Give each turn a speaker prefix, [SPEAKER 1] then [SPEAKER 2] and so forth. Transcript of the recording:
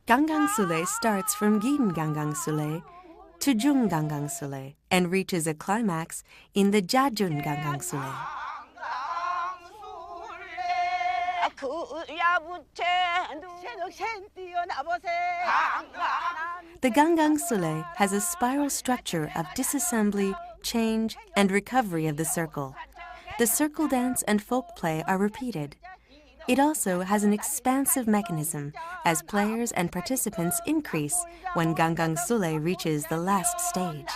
[SPEAKER 1] Gangang Sule starts from Gin Gangang Sule to Jung Gangang Sule and reaches a climax in the Jajun Gangang Sule. The Gangang Sule has a spiral structure of disassembly, change, and recovery of the circle. The circle dance and folk play are repeated. It also has an expansive mechanism as players and participants increase when Gangang Sule reaches the last stage.